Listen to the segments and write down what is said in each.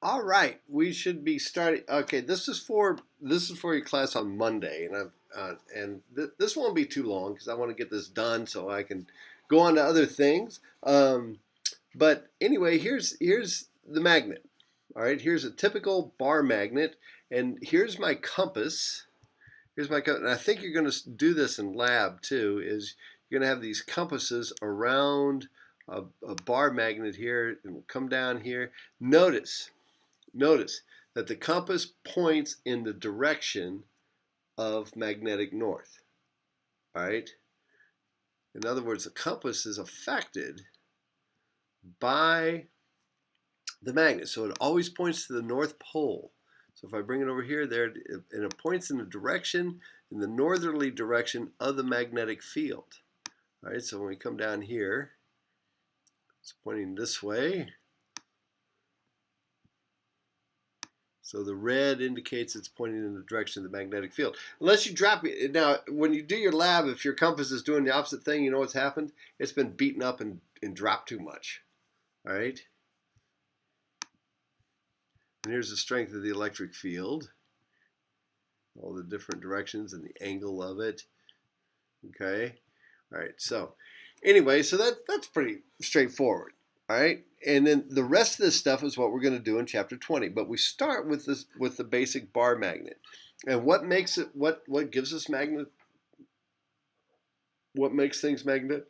All right, we should be starting. Okay, this is for your class on Monday, and this won't be too long because I want to get this done so I can go on to other things. But anyway, here's the magnet. All right, here's a typical bar magnet, and here's my compass. Here's my compass, and I think you're going to do this in lab too. Is you're going to have these compasses around a bar magnet here, and we'll come down here. Notice that the compass points in the direction of magnetic north. All right. In other words, the compass is affected by the magnet, so it always points to the North Pole. So if I bring it over here, there, and it points in the direction, in the northerly direction of the magnetic field. All right. So when we come down here, it's pointing this way. So the red indicates it's pointing in the direction of the magnetic field. Unless you drop it. Now, when you do your lab, if your compass is doing the opposite thing, you know what's happened? It's been beaten up and dropped too much. All right? And here's the strength of the electric field, all the different directions and the angle of it. Okay? All right, so anyway, so that's pretty straightforward. All right, and then the rest of this stuff is what we're going to do in chapter 20. But we start with this with the basic bar magnet, and what makes it what gives us magnet, what makes things magnet.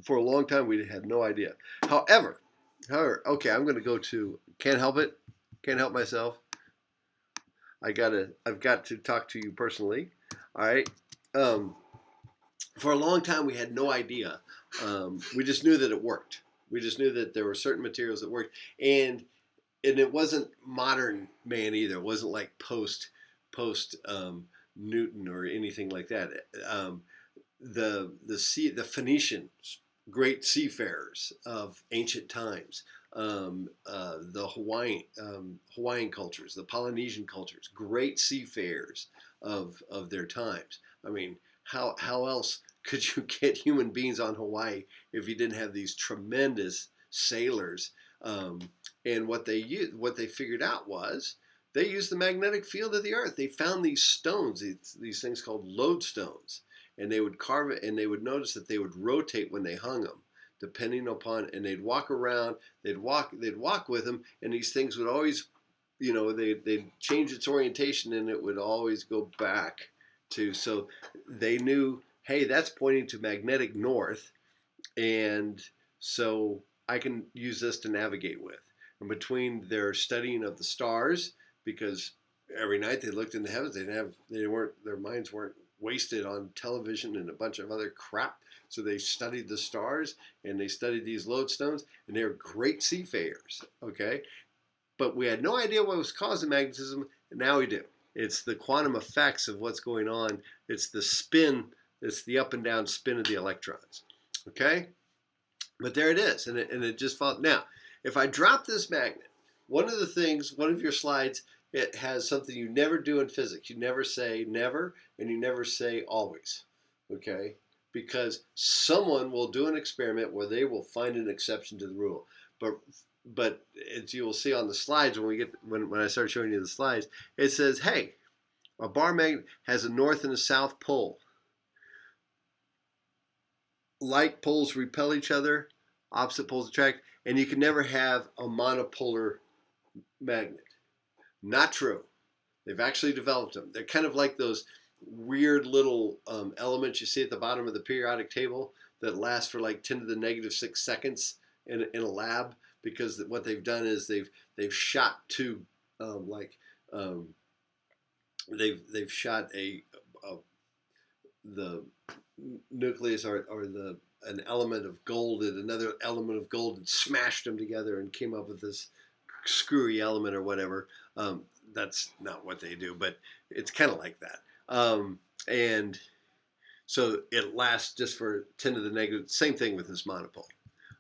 For a long time, we had no idea. However, okay, I'm going to go to can't help it, can't help myself. I've got to talk to you personally. All right. Um, for a long time we had no idea. We just knew that it worked. We just knew that there were certain materials that worked, and it wasn't modern man either. It wasn't like post Newton or anything like that. The Phoenicians, great seafarers of ancient times, the Hawaiian cultures, the Polynesian cultures, great seafarers of their times. I mean, how else could you get human beings on Hawaii if you didn't have these tremendous sailors? Um, and what they figured out was they used the magnetic field of the earth. They found these stones, these things called lodestones, and they would carve it, and they would notice that they would rotate when they hung them depending upon, and they'd walk around, they'd walk with them, and these things would always, they'd change its orientation, and it would always go back to, so they knew, hey, that's pointing to magnetic north, and so I can use this to navigate with. And between their studying of the stars, because every night they looked in the heavens, their minds weren't wasted on television and a bunch of other crap. So they studied the stars and they studied these lodestones, and they were great seafarers. Okay, but we had no idea what was causing magnetism, and now we do. It's the quantum effects of what's going on. It's the spin. It's the up and down spin of the electrons. Okay, but there it is, and it just falls. Now, if I drop this magnet, one of your slides, it has something you never do in physics. You never say never, and you never say always. Okay, because someone will do an experiment where they will find an exception to the rule. But as you will see on the slides when I start showing you the slides, it says, hey, a bar magnet has a north and a south pole. Like poles repel each other, opposite poles attract, and you can never have a monopolar magnet. Not true. They've actually developed them. They're kind of like those weird little elements you see at the bottom of the periodic table that last for like 10 to the negative 6 seconds in a lab, because what they've done is they've shot two like um, they've shot a the nucleus or the an element of gold and another element of gold and smashed them together and came up with this screwy element or whatever. That's not what they do, but it's kind of like that. And so it lasts just for 10 to the negative. Same thing with this monopole.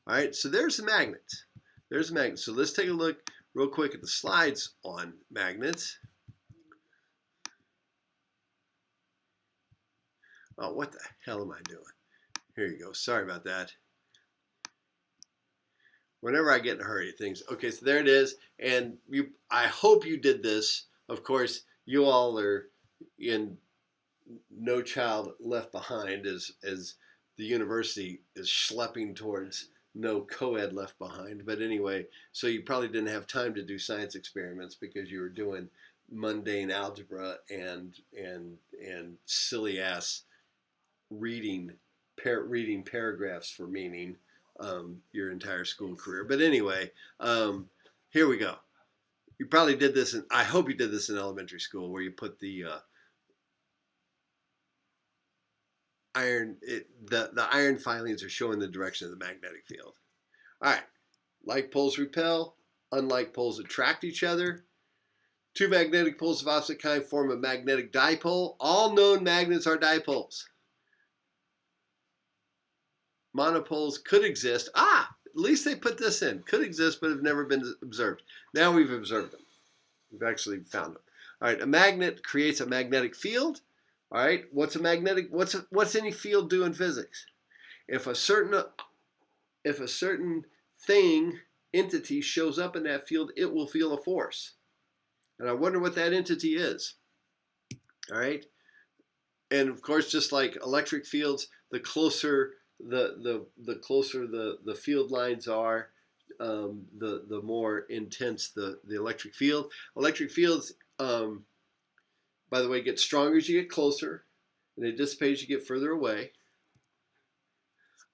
All right, so there's the magnets. There's the magnets. So let's take a look real quick at the slides on magnets. Oh, what the hell am I doing? Here you go. Sorry about that. Whenever I get in a hurry, things. Okay, so there it is, and I hope you did this. Of course, you all are in No Child Left Behind, as the university is schlepping towards no co-ed left behind. But anyway, so you probably didn't have time to do science experiments because you were doing mundane algebra and silly ass reading reading paragraphs for meaning your entire school career. But anyway, here we go. You probably did this, and I hope you did this in elementary school, where you put the the iron filings are showing the direction of the magnetic field. All right, like poles repel, unlike poles attract each other. Two magnetic poles of opposite kind form a magnetic dipole. All known magnets are dipoles. Monopoles could exist. At least they put this in. Could exist, but have never been observed. Now we've observed them. We've actually found them. All right, a magnet creates a magnetic field. All right, what's a magnetic? What's any field do in physics? If a certain thing entity shows up in that field, it will feel a force. And I wonder what that entity is. All right, and of course, just like electric fields, the closer the closer the field lines are, the more intense the electric field. Electric fields, by the way, get stronger as you get closer, and they dissipate as you get further away.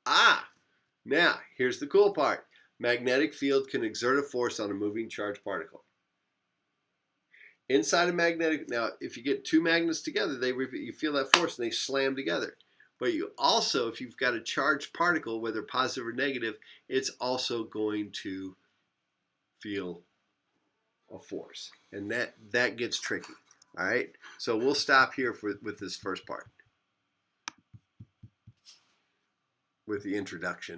Now here's the cool part. Magnetic field can exert a force on a moving charged particle. Inside a magnetic, now if you get two magnets together, you feel that force and they slam together. But you also, if you've got a charged particle, whether positive or negative, it's also going to feel a force. And that gets tricky. All right? So we'll stop here with this first part, with the introduction.